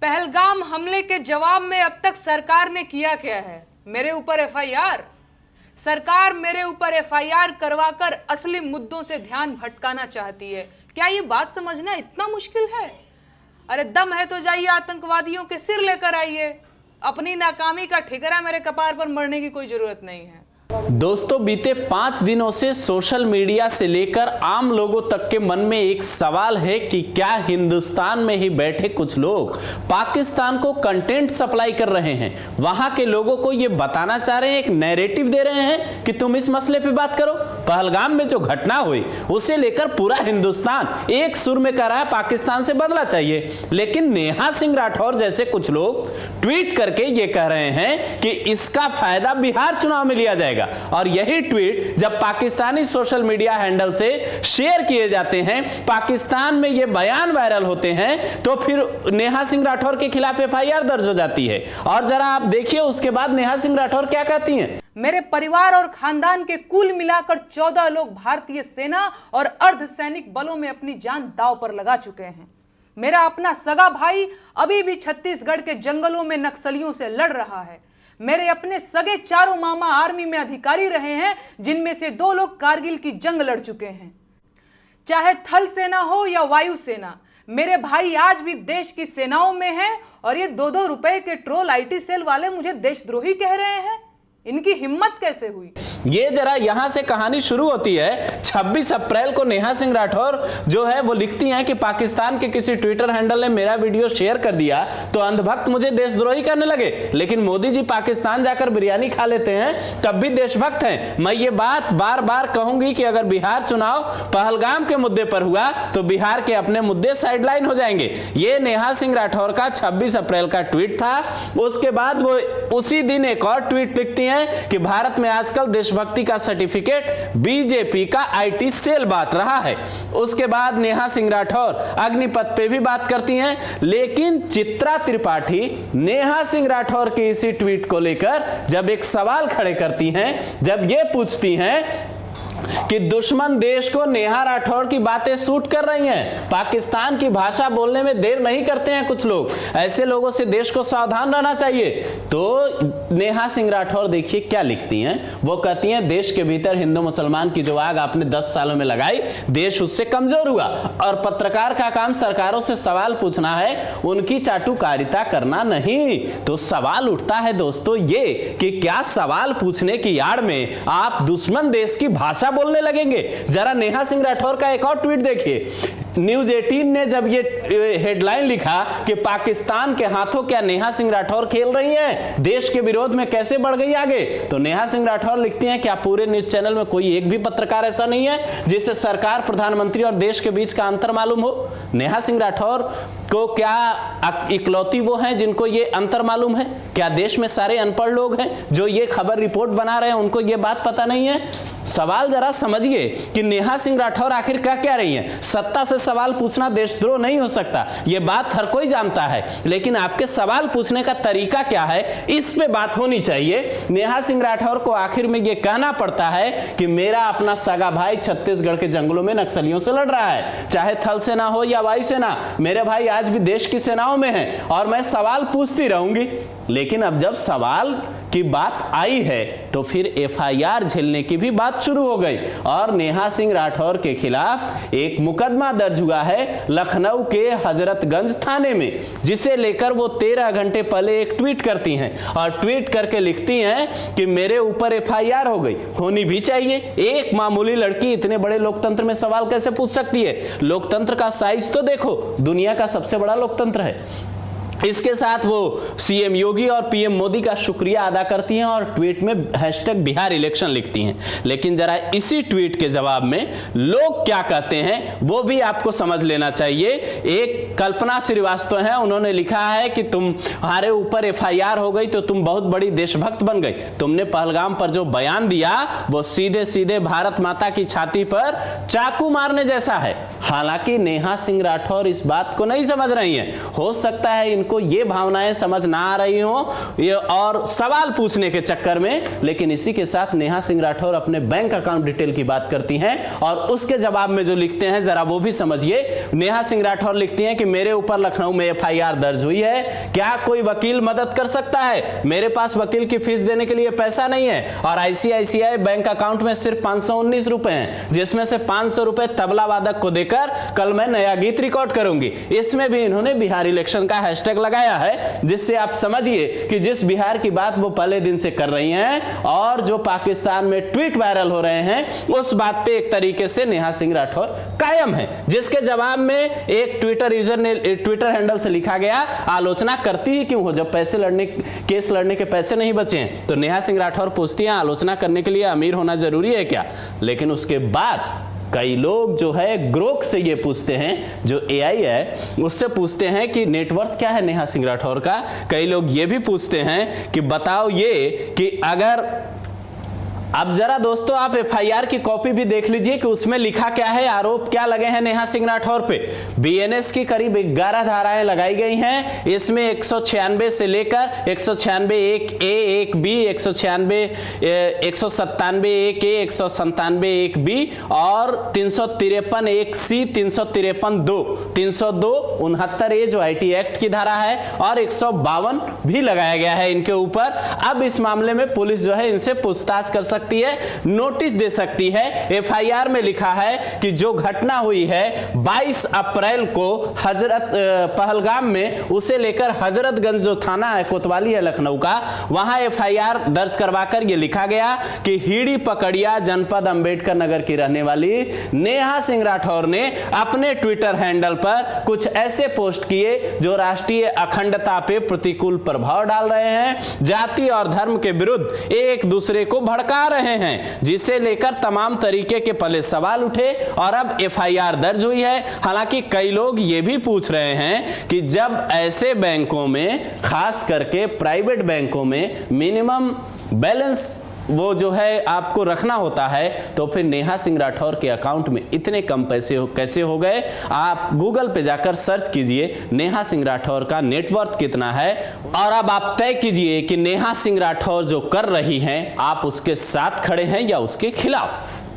पहलगाम हमले के जवाब में अब तक सरकार ने किया क्या है? मेरे ऊपर एफआईआर। सरकार मेरे ऊपर एफआईआर करवाकर असली मुद्दों से ध्यान भटकाना चाहती है। क्या ये बात समझना इतना मुश्किल है? अरे दम है तो जाइए आतंकवादियों के सिर लेकर आइए। अपनी नाकामी का ठिकरा मेरे कपार पर मरने की कोई जरूरत नहीं है। दोस्तों, बीते 5 दिनों से सोशल मीडिया से लेकर आम लोगों तक के मन में एक सवाल है कि क्या हिंदुस्तान में ही बैठे कुछ लोग पाकिस्तान को कंटेंट सप्लाई कर रहे हैं, वहां के लोगों को यह बताना चाह रहे हैं, एक नैरेटिव दे रहे हैं कि तुम इस मसले पे बात करो। पहलगाम में जो घटना हुई उसे लेकर पूरा हिंदुस्तान एक सुर में कह रहा है पाकिस्तान से बदला चाहिए, लेकिन नेहा सिंह राठौर जैसे कुछ लोग ट्वीट करके ये कह रहे हैं कि इसका फायदा बिहार चुनाव में लिया जाएगा। और यही ट्वीट जब पाकिस्तानी सोशल मीडिया हैंडल से शेयर किए जाते हैं, पाकिस्तान में ये बयान वायरल होते हैं, तो फिर नेहा सिंह राठौर के खिलाफ एफआईआर दर्ज हो जाती है। और जरा आप देखिए उसके बाद नेहा सिंह राठौर क्या कहती हैं। मेरे परिवार और खानदान के कुल मिलाकर 14 लोग भारतीय सेना और अर्धसैनिक बलों में अपनी जान दांव पर लगा चुके हैं। मेरा अपना सगा भाई अभी भी छत्तीसगढ़ के जंगलों में नक्सलियों से लड़ रहा है। मेरे अपने सगे चारों मामा आर्मी में अधिकारी रहे हैं, जिनमें से 2 लोग कारगिल की जंग लड़ चुके हैं। चाहे थल सेना हो या वायु सेना, मेरे भाई आज भी देश की सेनाओं में हैं। और ये 2-2 रुपए के ट्रोल आईटी सेल वाले मुझे देशद्रोही कह रहे हैं। इनकी हिम्मत कैसे हुई? ये जरा यहां से कहानी शुरू होती है। 26 अप्रैल को नेहा सिंह राठौर जो है वो लिखती हैं कि पाकिस्तान के किसी ट्विटर हैंडल ने मेरा वीडियो शेयर कर दिया तो अंधभक्त मुझे देशद्रोही करने लगे, लेकिन मोदी जी पाकिस्तान जाकर बिरयानी खा लेते हैं तब भी देशभक्त हैं। मैं ये बात बार बार कहूंगी कि अगर बिहार चुनाव पहलगाम के मुद्दे पर हुआ तो बिहार के अपने मुद्दे साइडलाइन हो जाएंगे। ये नेहा सिंह राठौर का 26 अप्रैल का ट्वीट था। उसके बाद वो उसी दिन एक और ट्वीट लिखती हैं कि भारत में आजकल देशभक्ति का सर्टिफिकेट बीजेपी का आईटी सेल बांट रहा है। उसके बाद नेहा सिंह राठौर अग्निपथ पे भी बात करती हैं, लेकिन चित्रा त्रिपाठी नेहा सिंह राठौर के इसी ट्वीट को लेकर जब एक सवाल खड़े करती हैं, जब ये पूछती हैं कि दुश्मन देश को नेहा राठौर की बातें सूट कर रही हैं, पाकिस्तान की भाषा बोलने में देर नहीं करते हैं कुछ लोग, ऐसे लोगों से देश को सावधान रहना चाहिए। तो नेहा सिंह राठौर देखिए क्या लिखती हैं। वो कहती हैं देश के भीतर हिंदू मुसलमान की जो आग आपने 10 सालों में लगाई, देश उससे कमजोर हुआ और पत्रकार का काम सरकारों से सवाल पूछना है, उनकी चाटुकारिता करना नहीं। तो सवाल उठता है दोस्तों ये कि क्या सवाल पूछने की आड़ में आप दुश्मन देश की भाषा बोलने लगेंगे? जरा नेहा सिंह राठौर का एक और ट्वीट देखिए। न्यूज 18 ने जब ये हेडलाइन लिखा कि पाकिस्तान के हाथों क्या नेहा सिंह राठौर खेल रही हैं, देश के विरोध में कैसे बढ़ गई आगे, तो नेहा सिंह राठौर लिखती हैं क्या पूरे न्यूज चैनल में कोई एक भी पत्रकार ऐसा नहीं है जिसे सरकार, प्रधानमंत्री और देश के बीच का अंतर मालूम हो? नेहा सिंह राठौर को क्या इकलौती वो हैं जिनको ये अंतर मालूम है? क्या देश में सारे अनपढ़ लोग हैं जो ये खबर रिपोर्ट बना रहे हैं, उनको ये बात पता नहीं है? सवाल जरा समझिए कि नेहा सिंह राठौर आखिर क्या रही हैं। सत्ता से सवाल पूछना देशद्रोह नहीं हो सकता, यह बात हर कोई जानता है, लेकिन आपके सवाल पूछने का तरीका क्या है, इस पे बात होनी चाहिए। नेहा सिंह राठौर को आखिर में यह कहना पड़ता है कि मेरा अपना सगा भाई छत्तीसगढ़ के जंगलों में नक्सलियों से लड़ रहा है, चाहे थल सेना हो या वायु सेना, मेरे भाई आज भी देश की सेनाओं में हैं और मैं सवाल पूछती रहूंगी। लेकिन अब जब सवाल की बात आई है तो फिर एफआईआर झेलने की भी बात शुरू हो गई और नेहा सिंह राठौर के खिलाफ एक मुकदमा दर्ज हुआ है लखनऊ के हजरतगंज थाने में, जिसे लेकर वो 13 घंटे पहले एक ट्वीट करती हैं और ट्वीट करके लिखती हैं कि मेरे ऊपर एफआईआर हो गई। होनी भी चाहिए, एक मामूली लड़की इतने बड़े लोकतंत्र में सवाल कैसे पूछ सकती है? लोकतंत्र का साइज तो देखो, दुनिया का सबसे बड़ा लोकतंत्र है। इसके साथ वो सीएम योगी और पीएम मोदी का शुक्रिया अदा करती हैं और ट्वीट में हैशटैग बिहार इलेक्शन लिखती हैं। लेकिन जरा इसी ट्वीट के जवाब में लोग क्या कहते हैं वो भी आपको समझ लेना चाहिए। एक कल्पना श्रीवास्तव है, उन्होंने लिखा है कि तुम्हारे ऊपर एफआईआर हो गई तो तुम बहुत बड़ी देशभक्त बन गई। तुमने पहलगाम पर जो बयान दिया वो सीधे सीधे भारत माता की छाती पर चाकू मारने जैसा है। हालांकि नेहा सिंह राठौर इस बात को नहीं समझ रही हैं। हो सकता है इनको ये भावनाएं समझ ना आ रही हो और सवाल पूछने के चक्कर में, लेकिन इसी के साथ नेहा सिंह राठौर अपने बैंक अकाउंट डिटेल की बात करती हैं और उसके जवाब में जो लिखते हैं जरा वो भी समझिए। नेहा सिंह राठौर लिखती हैं कि मेरे ऊपर लखनऊ में एफआईआर दर्ज हुई है, क्या कोई वकील मदद कर सकता है? मेरे पास वकील की फीस देने के लिए पैसा नहीं है और आईसीआईसीआई बैंक अकाउंट में सिर्फ 519 रुपए हैं, जिसमें से 500 रुपए तबला वादक को देकर कल मैं नया गीत रिकॉर्ड करूंगी। इसमें भी इन्होंने बिहार इलेक्शन का हैशटैग लगाया है, जिससे आप समझिए कि जिस बिहार की बात वो पहले दिन से कर रही हैं और जो पाकिस्तान में ट्वीट वायरल हो रहे हैं उस बात पे एक तरीके से नेहा सिंह राठौर कायम है, जिसके जवाब में एक ट्विटर यूजर ने ट्विटर हैंडल से लिखा गया, आलोचना करती ही क्यों हो जब केस लड़ने के पैसे नहीं बचे हैं। तो नेहा सिंह राठौर पूछती हैं आलोचना करने के लिए अमीर होना जरूरी है क्या? लेकिन उसके बाद कई लोग जो है ग्रोक से ये पूछते हैं, जो एआई है उससे पूछते हैं कि नेटवर्थ क्या है नेहा सिंह राठौर का। कई लोग ये भी पूछते हैं कि बताओ ये कि अगर, अब जरा दोस्तों आप एफआईआर की कॉपी भी देख लीजिए कि उसमें लिखा क्या है, आरोप क्या लगे हैं नेहा सिंह राठौर पे। बीएनएस की करीब 11 धाराएं लगाई गई हैं। इसमें 196 से लेकर 196 1 ए 1 बी 196 197 1 ए 197 1 बी और 353 1 सी 353 2 302 69 ए जो आईटी एक्ट की धारा है और 152 भी लगाया गया है इनके ऊपर। अब इस मामले में पुलिस जो है इनसे पूछताछ कर सकती है, नोटिस दे सकती है। एफआईआर में लिखा है कि जो घटना हुई है 22 अप्रैल को पहलगाम में, उसे लेकर हजरतगंज जो थाना है कोतवाली है लखनऊ का, वहां एफआईआर दर्ज करवाकर यह लिखा गया कि हीड़ी पकड़िया जनपद अंबेडकर नगर की रहने वाली नेहा सिंह राठौर ने अपने ट्विटर हैंडल पर कुछ ऐसे पोस्ट किए जो राष्ट्रीय अखंडता पे प्रतिकूल प्रभाव डाल रहे हैं, जाति और धर्म के विरुद्ध एक दूसरे को भड़का रहे हैं, जिसे लेकर तमाम तरीके के पहले सवाल उठे और अब एफआईआर दर्ज हुई है। हालांकि कई लोग ये भी पूछ रहे हैं कि जब ऐसे बैंकों में, खास करके प्राइवेट बैंकों में मिनिमम बैलेंस वो जो है आपको रखना होता है, तो फिर नेहा सिंह राठौर के अकाउंट में इतने कम पैसे कैसे हो गए? आप गूगल पे जाकर सर्च कीजिए नेहा सिंह राठौर का नेटवर्थ कितना है और अब आप तय कीजिए कि नेहा सिंह राठौर जो कर रही हैं आप उसके साथ खड़े हैं या उसके खिलाफ।